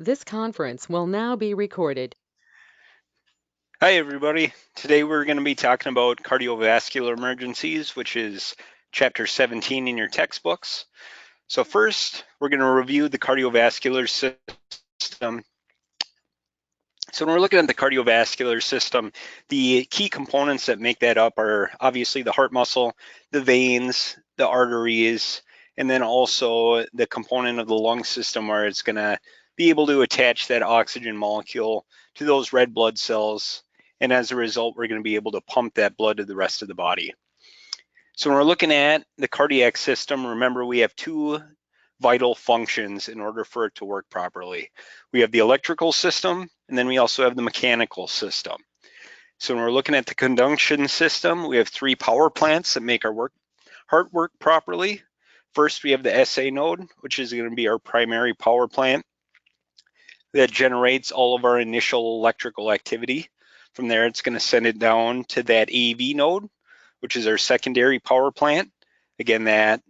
This conference will now be recorded. Hi, everybody. Today we're going to be talking about cardiovascular emergencies, which is chapter 17 in your textbooks. So first, we're going to review the cardiovascular system. So when we're looking at the cardiovascular system, the key components that make that up are obviously the heart muscle, the veins, the arteries, and then also the component of the lung system where it's going to be able to attach that oxygen molecule to those red blood cells. And as a result, we're going to be able to pump that blood to the rest of the body. So when we're looking at the cardiac system, remember we have two vital functions in order for it to work properly. We have the electrical system, and then we also have the mechanical system. So when we're looking at the conduction system, we have three power plants that make our heart work properly. First, we have the SA node, which is going to be our primary power plant that generates all of our initial electrical activity. From there, it's going to send it down to that AV node, which is our secondary power plant. Again, that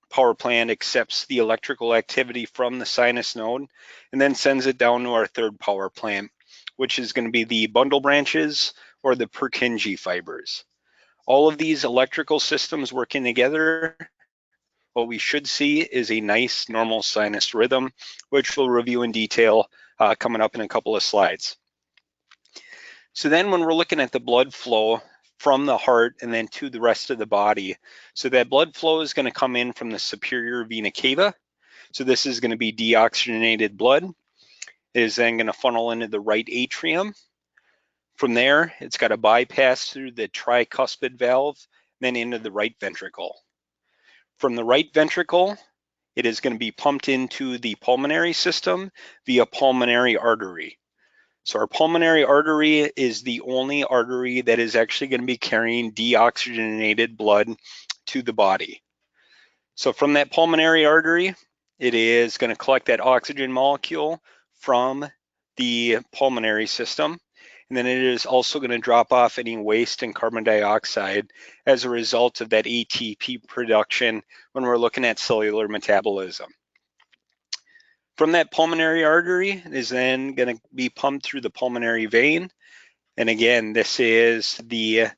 power plant accepts the electrical activity from the sinus node and then sends it down to our third power plant, which is going to be the bundle branches or the Purkinje fibers. All of these electrical systems working together, what we should see is a nice normal sinus rhythm, which we'll review in detail coming up in a couple of slides. So then when we're looking at the blood flow from the heart and then to the rest of the body, so that blood flow is going to come in from the superior vena cava. So this is going to be deoxygenated blood. It is then going to funnel into the right atrium. From there, it's got to bypass through the tricuspid valve, then into the right ventricle. From the right ventricle, it is going to be pumped into the pulmonary system via pulmonary artery. So our pulmonary artery is the only artery that is actually going to be carrying deoxygenated blood to the body. So from that pulmonary artery, it is going to collect that oxygen molecule from the pulmonary system. And then it is also going to drop off any waste and carbon dioxide as a result of that ATP production when we're looking at cellular metabolism. From that pulmonary artery, it is then going to be pumped through the pulmonary vein. And again, this is the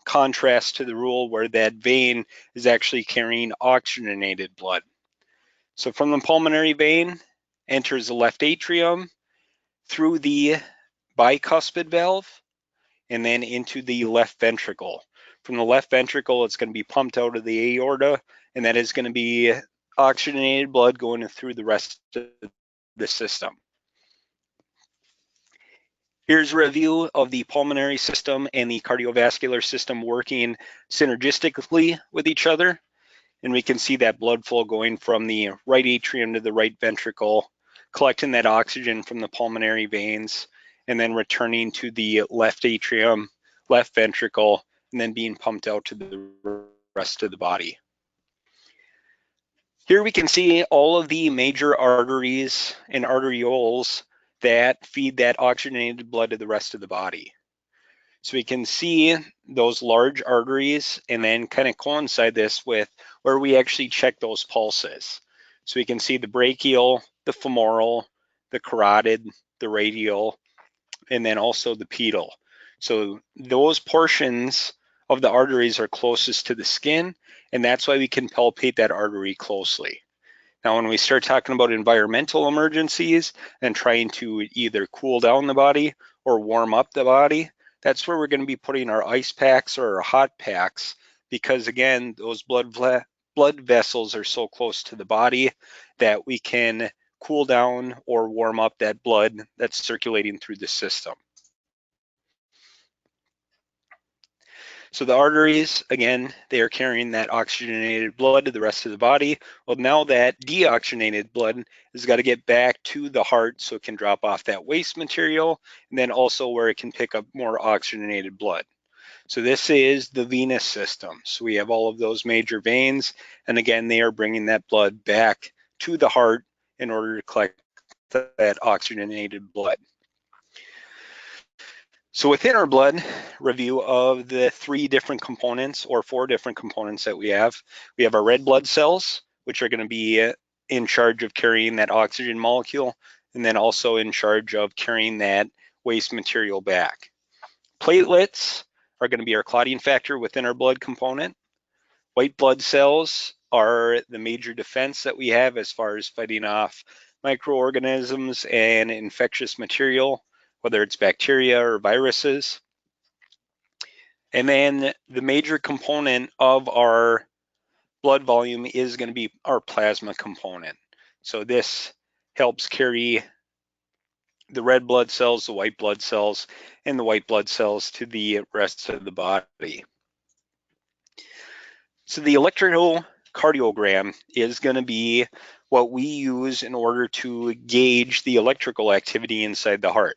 contrast to the rule where that vein is actually carrying oxygenated blood. So from the pulmonary vein, enters the left atrium through the bicuspid valve and then into the left ventricle. From the left ventricle, it's going to be pumped out of the aorta, and that is going to be oxygenated blood going through the rest of the system. Here's a review of the pulmonary system and the cardiovascular system working synergistically with each other. And we can see that blood flow going from the right atrium to the right ventricle, collecting that oxygen from the pulmonary veins, and then returning to the left atrium, left ventricle, and then being pumped out to the rest of the body. Here we can see all of the major arteries and arterioles that feed that oxygenated blood to the rest of the body. So we can see those large arteries and then kind of coincide this with where we actually check those pulses. So we can see the brachial, the femoral, the carotid, the radial, and then also the pedal. So those portions of the arteries are closest to the skin, and that's why we can palpate that artery closely. Now, when we start talking about environmental emergencies and trying to either cool down the body or warm up the body, that's where we're going to be putting our ice packs or our hot packs, because again, those blood vessels are so close to the body that we can cool down or warm up that blood that's circulating through the system. So the arteries, again, they are carrying that oxygenated blood to the rest of the body. Well, now that deoxygenated blood has got to get back to the heart so it can drop off that waste material, and then also where it can pick up more oxygenated blood. So this is the venous system. So we have all of those major veins, and again, they are bringing that blood back to the heart in order to collect that oxygenated blood. So within our blood review of the three different components or four different components that we have our red blood cells, which are going to be in charge of carrying that oxygen molecule and then also in charge of carrying that waste material back. Platelets are going to be our clotting factor within our blood component. White blood cells are the major defense that we have as far as fighting off microorganisms and infectious material, whether it's bacteria or viruses. And then the major component of our blood volume is going to be our plasma component. So this helps carry the red blood cells, the white blood cells, and the white blood cells to the rest of the body. So the electrocardiogram is going to be what we use in order to gauge the electrical activity inside the heart.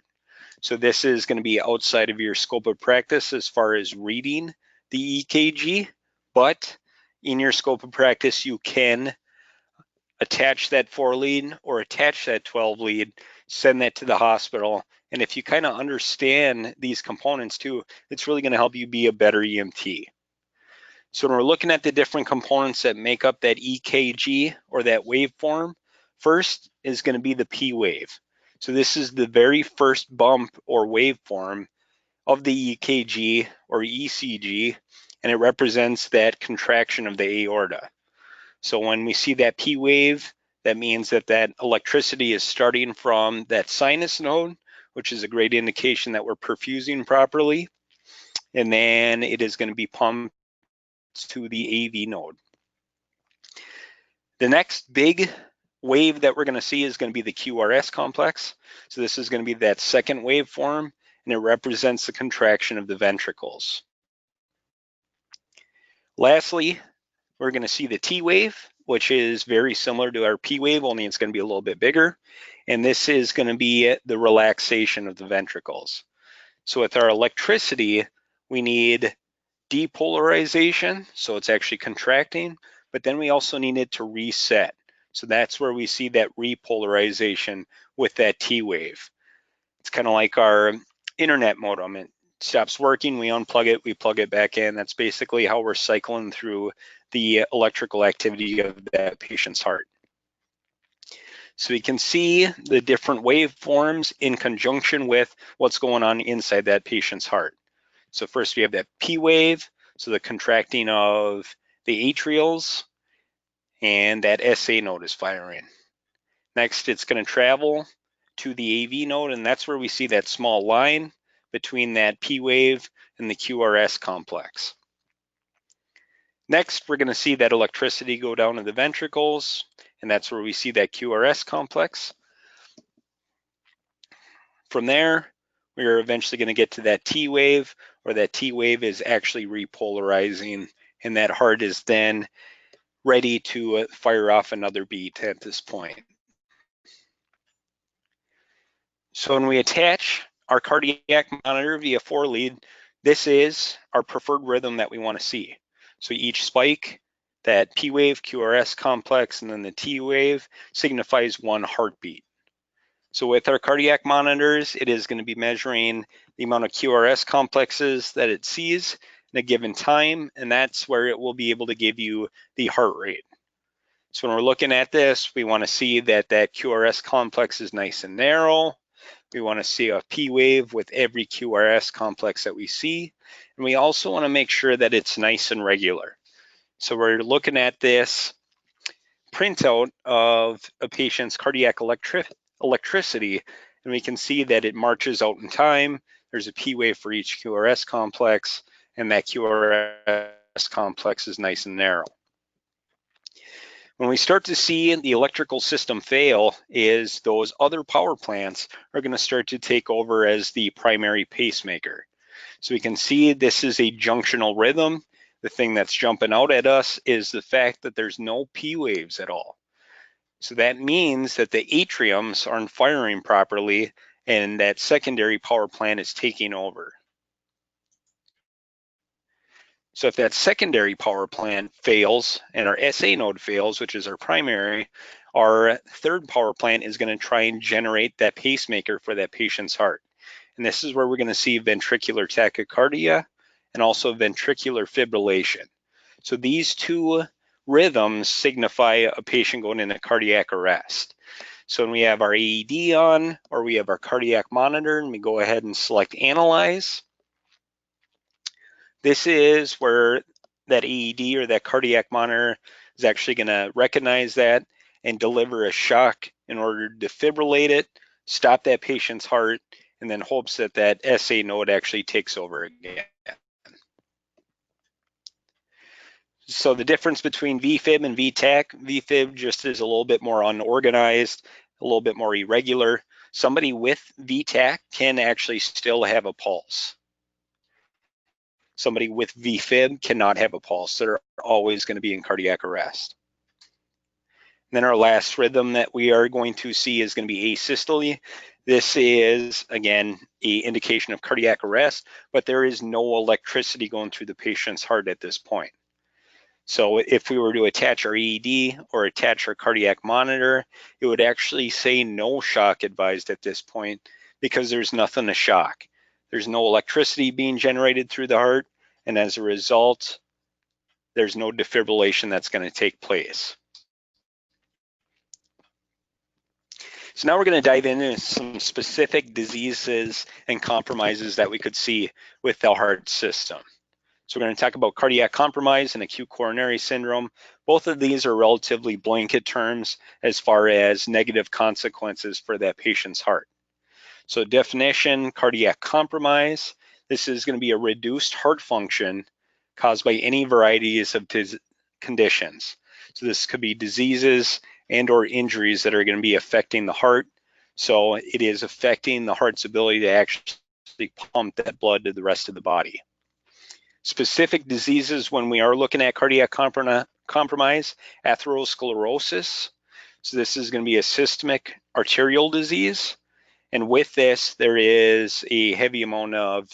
So this is going to be outside of your scope of practice as far as reading the EKG, but in your scope of practice, you can attach that 4 lead or attach that 12 lead, send that to the hospital. And if you kind of understand these components too, it's really going to help you be a better EMT. So when we're looking at the different components that make up that EKG or that waveform, first is going to be the P wave. So this is the very first bump or waveform of the EKG or ECG, and it represents that contraction of the aorta. So when we see that P wave, that means that that electricity is starting from that sinus node, which is a great indication that we're perfusing properly. And then it is going to be pumped to the AV node. The next big wave that we're going to see is going to be the QRS complex. So this is going to be that second waveform, and it represents the contraction of the ventricles. Lastly, we're going to see the T wave, which is very similar to our P wave, only it's going to be a little bit bigger. And this is going to be the relaxation of the ventricles. So with our electricity, we need depolarization, so it's actually contracting, but then we also need it to reset. So that's where we see that repolarization with that T wave. It's kind of like our internet modem. It stops working, we unplug it, we plug it back in. That's basically how we're cycling through the electrical activity of that patient's heart. So we can see the different waveforms in conjunction with what's going on inside that patient's heart. So first we have that P wave, so the contracting of the atrials, and that SA node is firing. Next, it's going to travel to the AV node, and that's where we see that small line between that P wave and the QRS complex. Next, we're going to see that electricity go down to the ventricles, and that's where we see that QRS complex. From there, we're eventually going to get to that T wave, where that T wave is actually repolarizing, and that heart is then ready to fire off another beat at this point. So when we attach our cardiac monitor via 4 lead, this is our preferred rhythm that we want to see. So each spike, that P wave, QRS complex, and then the T wave signifies one heartbeat. So with our cardiac monitors, it is going to be measuring the amount of QRS complexes that it sees in a given time, and that's where it will be able to give you the heart rate. So when we're looking at this, we want to see that that QRS complex is nice and narrow. We want to see a P wave with every QRS complex that we see. And we also want to make sure that it's nice and regular. So we're looking at this printout of a patient's cardiac electricity, and we can see that it marches out in time. There's a P wave for each QRS complex, and that QRS complex is nice and narrow. When we start to see the electrical system fail, is those other power plants are going to start to take over as the primary pacemaker. So we can see this is a junctional rhythm. The thing that's jumping out at us is the fact that there's no P waves at all. So that means that the atriums aren't firing properly, and that secondary power plant is taking over. So if that secondary power plant fails and our SA node fails, which is our primary, our third power plant is going to try and generate that pacemaker for that patient's heart. And this is where we're going to see ventricular tachycardia and also ventricular fibrillation. So these two rhythms signify a patient going into cardiac arrest. So when we have our AED on, or we have our cardiac monitor, and we go ahead and select Analyze, this is where that AED or that cardiac monitor is actually going to recognize that and deliver a shock in order to defibrillate it, stop that patient's heart, and then hopes that that SA node actually takes over again. So the difference between VFib and VTAC, VFib just is a little bit more unorganized, a little bit more irregular. Somebody with VTAC can actually still have a pulse. Somebody with VFib cannot have a pulse. They're always going to be in cardiac arrest. And then our last rhythm that we are going to see is going to be asystole. This is, again, an indication of cardiac arrest, but there is no electricity going through the patient's heart at this point. So if we were to attach our EED or attach our cardiac monitor, it would actually say no shock advised at this point because there's nothing to shock. There's no electricity being generated through the heart, and as a result, there's no defibrillation that's going to take place. So now we're going to dive into some specific diseases and compromises that we could see with the heart system. So we're going to talk about cardiac compromise and acute coronary syndrome. Both of these are relatively blanket terms as far as negative consequences for that patient's heart. So definition, cardiac compromise, this is going to be a reduced heart function caused by any varieties of conditions. So this could be diseases and or injuries that are going to be affecting the heart. So it is affecting the heart's ability to actually pump that blood to the rest of the body. Specific diseases when we are looking at cardiac compromise, atherosclerosis. So this is going to be a systemic arterial disease. And with this, there is a heavy amount of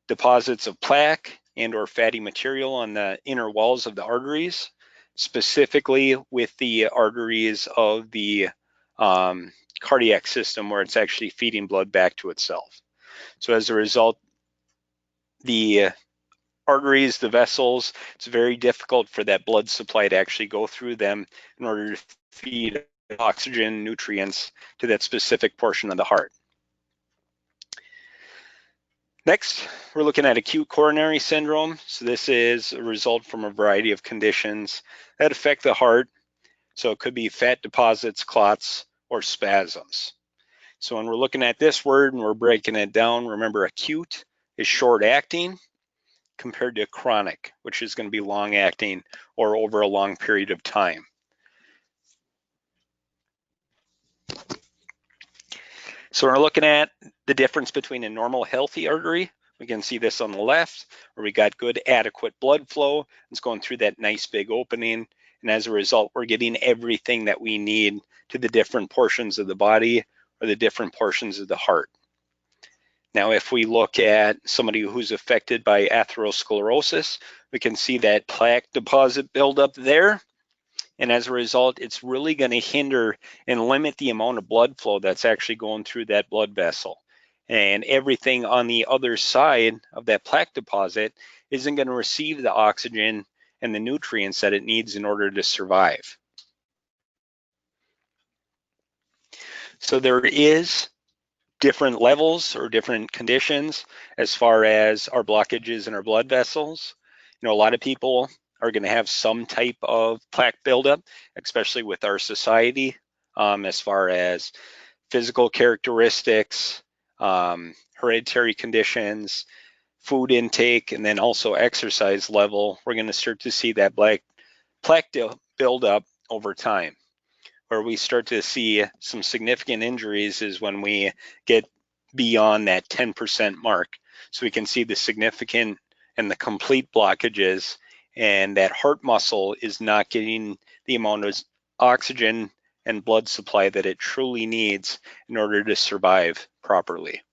deposits of plaque and or fatty material on the inner walls of the arteries, specifically with the arteries of the cardiac system where it's actually feeding blood back to itself. So as a result, the arteries, the vessels, it's very difficult for that blood supply to actually go through them in order to feed oxygen, nutrients to that specific portion of the heart. Next, we're looking at acute coronary syndrome. So this is a result from a variety of conditions that affect the heart. So it could be fat deposits, clots, or spasms. So when we're looking at this word and we're breaking it down, remember acute is short acting compared to chronic, which is going to be long acting or over a long period of time. So we're looking at the difference between a normal healthy artery. We can see this on the left where we got good adequate blood flow. It's going through that nice big opening. And as a result, we're getting everything that we need to the different portions of the body or the different portions of the heart. Now, if we look at somebody who's affected by atherosclerosis, we can see that plaque deposit buildup there. And as a result, it's really going to hinder and limit the amount of blood flow that's actually going through that blood vessel. And everything on the other side of that plaque deposit isn't going to receive the oxygen and the nutrients that it needs in order to survive. So there is different levels or different conditions as far as our blockages in our blood vessels. You know, a lot of people are going to have some type of plaque buildup, especially with our society, as far as physical characteristics, hereditary conditions, food intake, and then also exercise level. We're going to start to see that plaque build up over time. Where we start to see some significant injuries is when we get beyond that 10% mark. So we can see the significant and the complete blockages, and that heart muscle is not getting the amount of oxygen and blood supply that it truly needs in order to survive properly.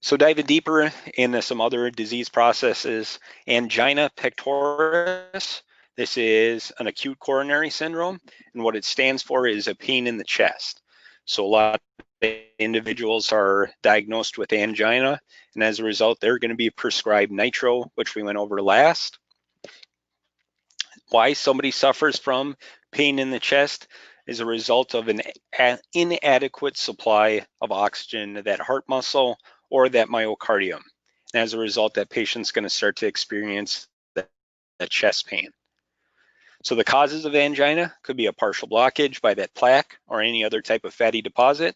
So diving deeper into some other disease processes, angina pectoris. This is an acute coronary syndrome, and what it stands for is a pain in the chest. So a lot of individuals are diagnosed with angina, and as a result, they're going to be prescribed nitro, which we went over last. why somebody suffers from pain in the chest is a result of an inadequate supply of oxygen to that heart muscle or that myocardium. And as a result, that patient's going to start to experience that chest pain. So the causes of angina could be a partial blockage by that plaque or any other type of fatty deposit.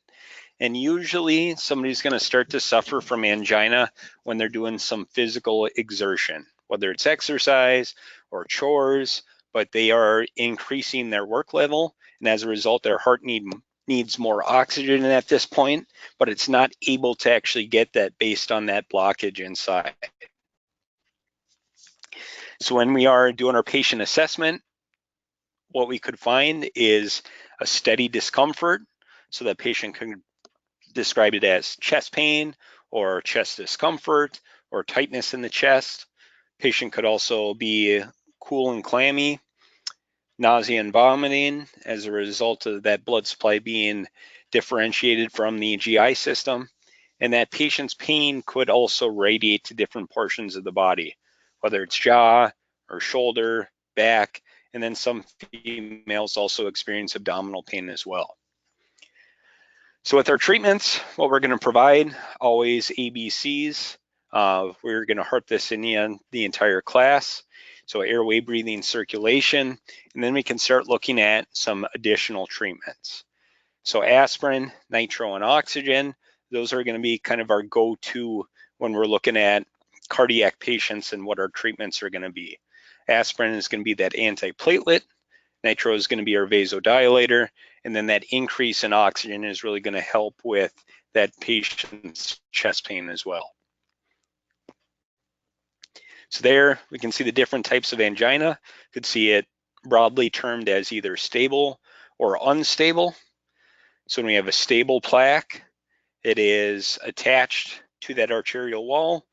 And usually somebody's going to start to suffer from angina when they're doing some physical exertion, whether it's exercise or chores, but they are increasing their work level. And as a result, their heart needs more oxygen at this point, but it's not able to actually get that based on that blockage inside. So when we are doing our patient assessment, what we could find is a steady discomfort. So that patient can describe it as chest pain or chest discomfort or tightness in the chest. Patient could also be cool and clammy, nausea and vomiting as a result of that blood supply being differentiated from the GI system. And that patient's pain could also radiate to different portions of the body, whether it's jaw or shoulder, back, and then some females also experience abdominal pain as well. So with our treatments, what we're going to provide, always ABCs. We're going to heart this in the entire class. So airway, breathing, circulation, and then we can start looking at some additional treatments. So aspirin, nitro, and oxygen, those are going to be kind of our go-to when we're looking at cardiac patients and what our treatments are going to be. Aspirin is going to be that antiplatelet. Nitro is going to be our vasodilator, and then that increase in oxygen is really going to help with that patient's chest pain as well. So there we can see the different types of angina. You could see it broadly termed as either stable or unstable. So when we have a stable plaque, it is attached to that arterial wall.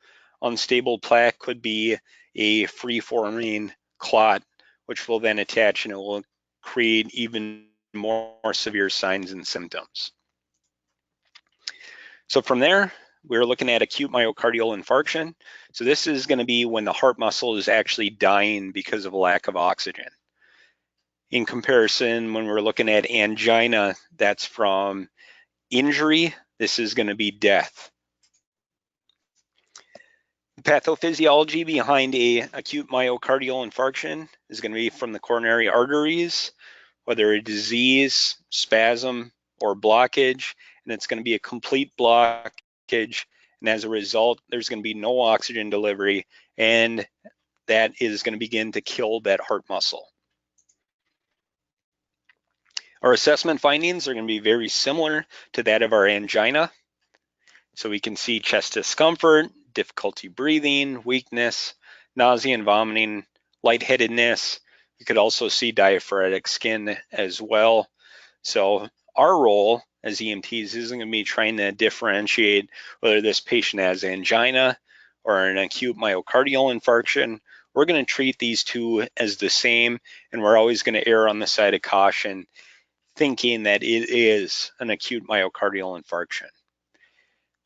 Unstable plaque could be a free-forming clot, which will then attach and it will create even more severe signs and symptoms. So from there, we're looking at acute myocardial infarction. So this is going to be when the heart muscle is actually dying because of a lack of oxygen. In comparison, when we're looking at angina, that's from injury. This is going to be death. The pathophysiology behind a acute myocardial infarction is going to be from the coronary arteries, whether a disease, spasm, or blockage, and it's going to be a complete blockage. And as a result, there's going to be no oxygen delivery, and that is going to begin to kill that heart muscle. Our assessment findings are going to be very similar to that of our angina. So we can see chest discomfort, difficulty breathing, weakness, nausea and vomiting, lightheadedness. You could also see diaphoretic skin as well. So our role as EMTs isn't going to be trying to differentiate whether this patient has angina or an acute myocardial infarction. We're going to treat these two as the same, and we're always going to err on the side of caution, thinking that it is an acute myocardial infarction.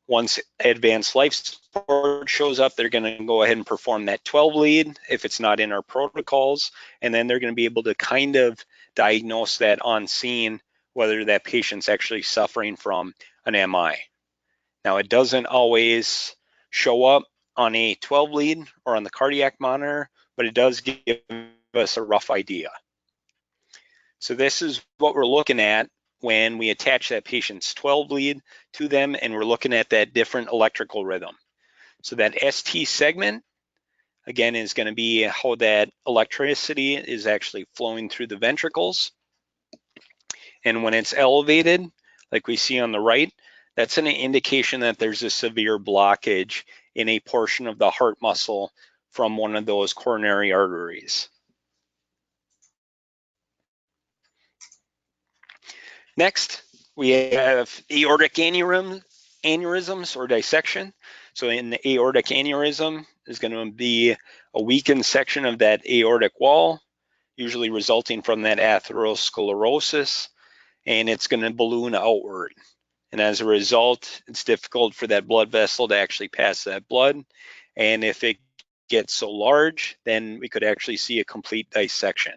Once advanced life support shows up, they're going to go ahead and perform that 12 lead if it's not in our protocols, and then they're going to be able to kind of diagnose that on scene, whether that patient's actually suffering from an MI. Now, it doesn't always show up on a 12 lead or on the cardiac monitor, but it does give us a rough idea. So this is what we're looking at when we attach that patient's 12 lead to them and we're looking at that different electrical rhythm. So that ST segment, again, is going to be how that electricity is actually flowing through the ventricles. And when it's elevated, like we see on the right, that's an indication that there's a severe blockage in a portion of the heart muscle from one of those coronary arteries. Next, we have aortic aneurysms or dissection. So in the aortic aneurysm is going to be a weakened section of that aortic wall, usually resulting from that atherosclerosis, and it's going to balloon outward. And as a result, it's difficult for that blood vessel to actually pass that blood. And if it get so large, then we could actually see a complete dissection.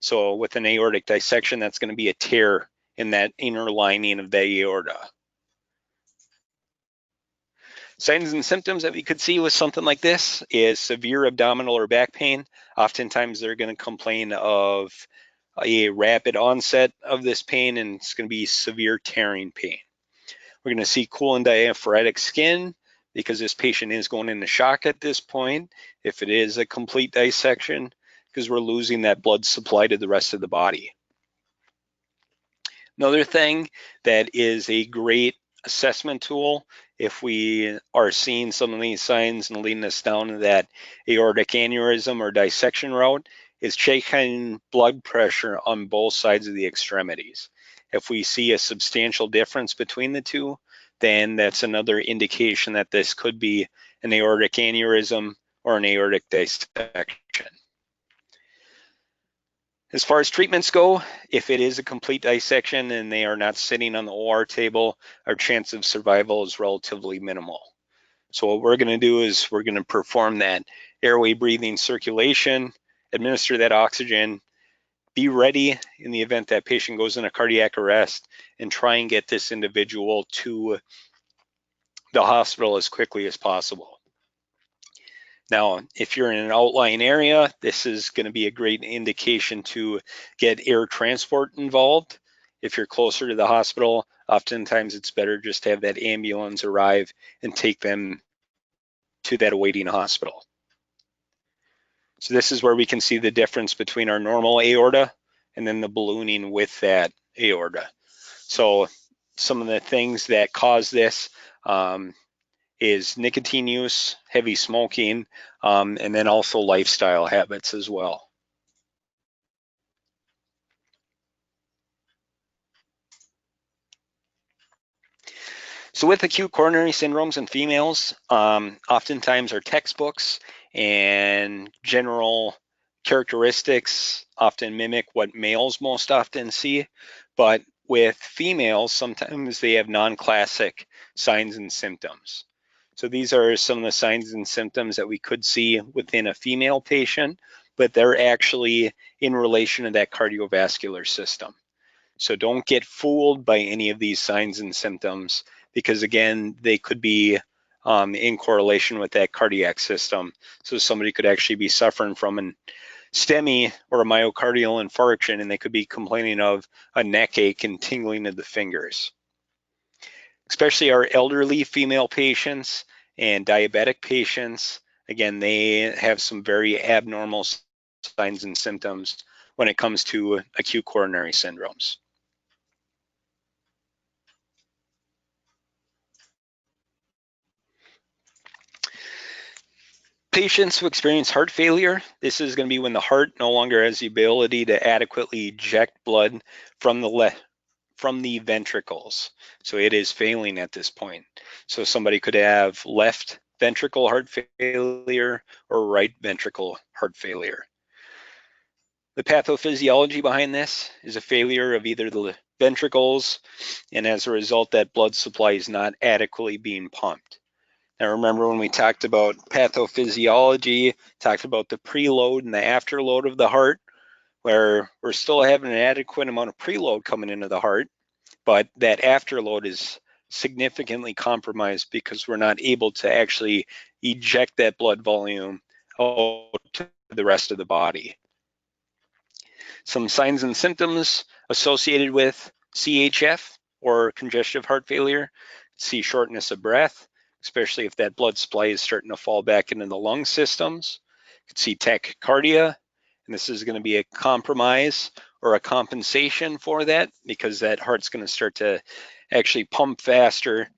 So with an aortic dissection, that's going to be a tear in that inner lining of the aorta. Signs and symptoms that we could see with something like this is severe abdominal or back pain. Oftentimes they're going to complain of a rapid onset of this pain, and it's going to be severe tearing pain. We're going to see cool and diaphoretic skin because this patient is going into shock at this point if it is a complete dissection, because we're losing that blood supply to the rest of the body. Another thing that is a great assessment tool if we are seeing some of these signs and leading us down to that aortic aneurysm or dissection route is checking blood pressure on both sides of the extremities. If we see a substantial difference between the two, then that's another indication that this could be an aortic aneurysm or an aortic dissection. As far as treatments go, if it is a complete dissection and they are not sitting on the OR table, our chance of survival is relatively minimal. So what we're going to do is we're going to perform that airway breathing circulation, administer that oxygen, be ready in the event that patient goes into cardiac arrest, and try and get this individual to the hospital as quickly as possible. Now, if you're in an outlying area, this is going to be a great indication to get air transport involved. If you're closer to the hospital, oftentimes it's better just to have that ambulance arrive and take them to that awaiting hospital. So this is where we can see the difference between our normal aorta and then the ballooning with that aorta. So some of the things that cause this is nicotine use, heavy smoking, and then also lifestyle habits as well. So with acute coronary syndromes in females, oftentimes our textbooks and general characteristics often mimic what males most often see, but with females, sometimes they have non-classic signs and symptoms. So these are some of the signs and symptoms that we could see within a female patient, but they're actually in relation to that cardiovascular system. So don't get fooled by any of these signs and symptoms, because again, they could be in correlation with that cardiac system. So somebody could actually be suffering from an STEMI or a myocardial infarction, and they could be complaining of a neck ache and tingling of the fingers. Especially our elderly female patients and diabetic patients, again, they have some very abnormal signs and symptoms when it comes to acute coronary syndromes. Patients who experience heart failure, this is going to be when the heart no longer has the ability to adequately eject blood from the ventricles. So it is failing at this point. So somebody could have left ventricle heart failure or right ventricle heart failure. The pathophysiology behind this is a failure of either the ventricles, and as a result, that blood supply is not adequately being pumped. Now remember when we talked about pathophysiology, talked about the preload and the afterload of the heart, where we're still having an adequate amount of preload coming into the heart, but that afterload is significantly compromised because we're not able to actually eject that blood volume out to the rest of the body. Some signs and symptoms associated with CHF or congestive heart failure: see shortness of breath, especially if that blood supply is starting to fall back into the lung systems. You can see tachycardia, and this is going to be a compromise or a compensation for that, because that heart's going to start to actually pump faster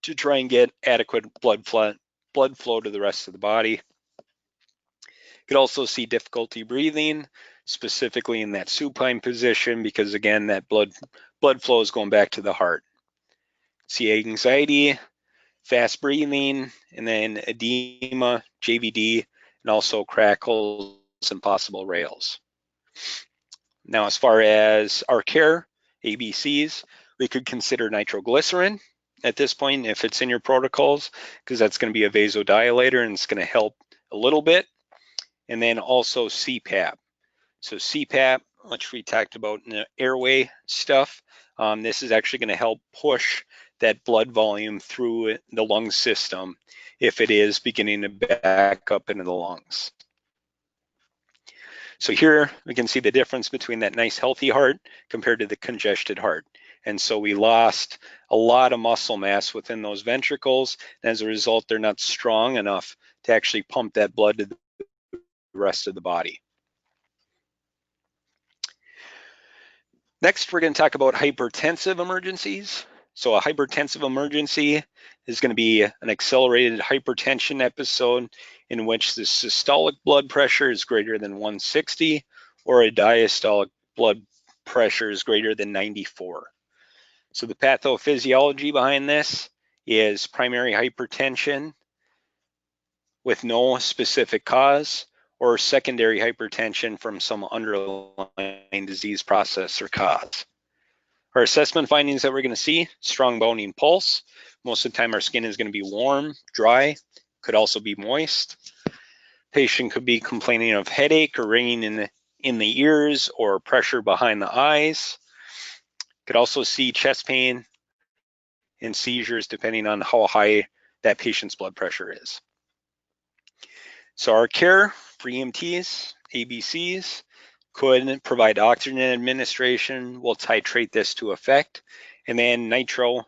to try and get adequate blood flow to the rest of the body. You could also see difficulty breathing, specifically in that supine position, because again, that blood flow is going back to the heart. See anxiety, fast breathing, and then edema, JVD, and also crackles and possible rales. Now, as far as our care, ABCs, we could consider nitroglycerin. at this point if it's in your protocols, because that's going to be a vasodilator and it's going to help a little bit. And then also CPAP. So CPAP, which we talked about in the airway stuff, this is actually going to help push that blood volume through the lung system if it is beginning to back up into the lungs. So here we can see the difference between that nice healthy heart compared to the congested heart. And so we lost a lot of muscle mass within those ventricles. And as a result, they're not strong enough to actually pump that blood to the rest of the body. Next, we're going to talk about hypertensive emergencies. So a hypertensive emergency is going to be an accelerated hypertension episode in which the systolic blood pressure is greater than 160 or a diastolic blood pressure is greater than 94. So the pathophysiology behind this is primary hypertension with no specific cause or secondary hypertension from some underlying disease process or cause. Our assessment findings that we're going to see: strong bounding pulse. Most of the time our skin is going to be warm, dry, could also be moist. Patient could be complaining of headache or ringing in the ears or pressure behind the eyes. Could also see chest pain and seizures depending on how high that patient's blood pressure is. So our care for EMTs, ABCs, could provide oxygen administration. We'll titrate this to effect. And then nitro,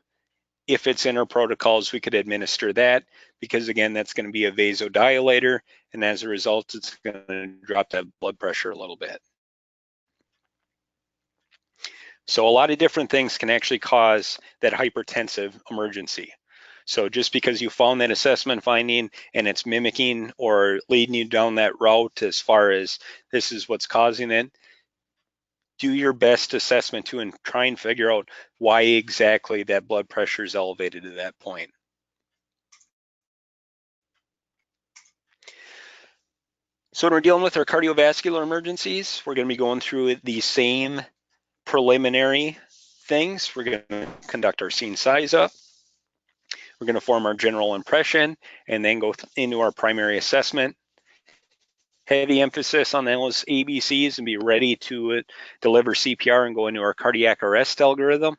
if it's in our protocols, we could administer that because, again, that's going to be a vasodilator. And as a result, it's going to drop that blood pressure a little bit. So a lot of different things can actually cause that hypertensive emergency. So just because you found that assessment finding and it's mimicking or leading you down that route as far as this is what's causing it, do your best assessment to and try and figure out why exactly that blood pressure is elevated at that point. So when we're dealing with our cardiovascular emergencies, we're going to be going through the same preliminary things. We're going to conduct our scene size up. We're going to form our general impression and then go into our primary assessment. Heavy emphasis on those ABCs and be ready to deliver CPR and go into our cardiac arrest algorithm.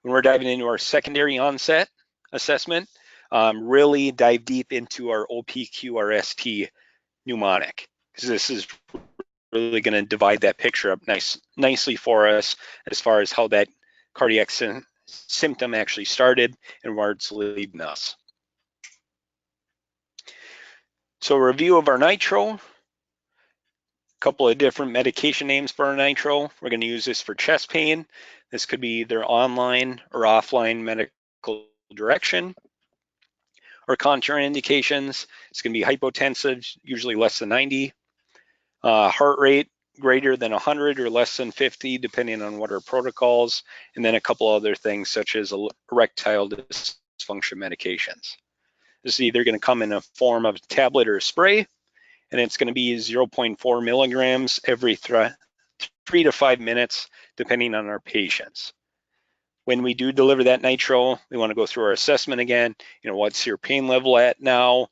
When we're diving into our secondary onset assessment, really dive deep into our OPQRST mnemonic, because this is really going to divide that picture up nicely for us as far as how that cardiac symptom actually started and where it's leading us. So a review of our nitro, a couple of different medication names for our nitro. We're going to use this for chest pain. This could be either online or offline medical direction. Or contraindications, it's going to be hypotensive, usually less than 90. Heart rate greater than 100 or less than 50, depending on what our protocols, and then a couple other things such as erectile dysfunction medications. This is either going to come in a form of a tablet or a spray, and it's going to be 0.4 milligrams every 3 to 5 minutes, depending on our patients. When we do deliver that nitro, we want to go through our assessment again. What's your pain level at now?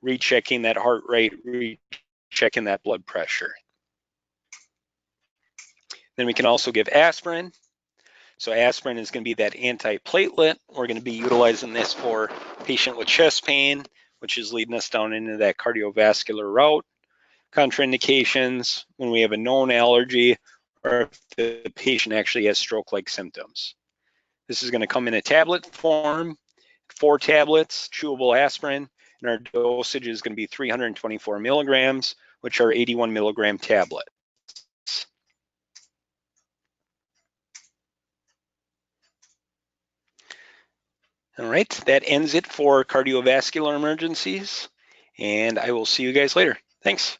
Rechecking that heart rate, rechecking that blood pressure. Then we can also give aspirin. So aspirin is going to be that antiplatelet. We're going to be utilizing this for patient with chest pain, which is leading us down into that cardiovascular route. Contraindications, when we have a known allergy or if the patient actually has stroke-like symptoms. This is going to come in a tablet form, 4 tablets, chewable aspirin, and our dosage is going to be 324 milligrams, which are 81 milligram tablets. All right, that ends it for cardiovascular emergencies, and I will see you guys later. Thanks.